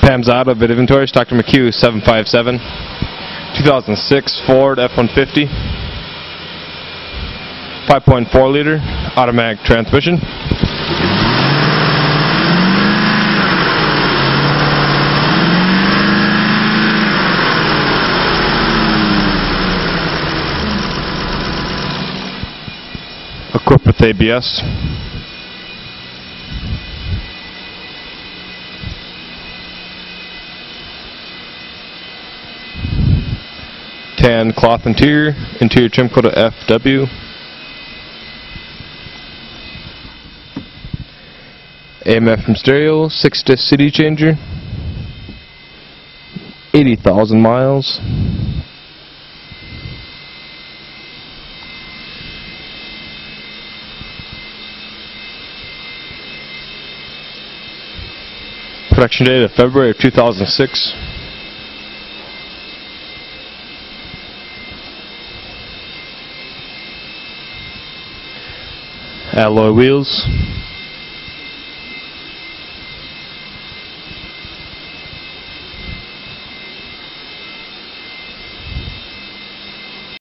Pam's out of inventory, stock number Q0757, 2006 Ford F150, 5.4 liter automatic transmission. Equipped with ABS. Tan cloth interior trim code of FW. AM/FM stereo, 6-disc CD changer, 80,000 miles. Production date of February of 2006. Alloy wheels.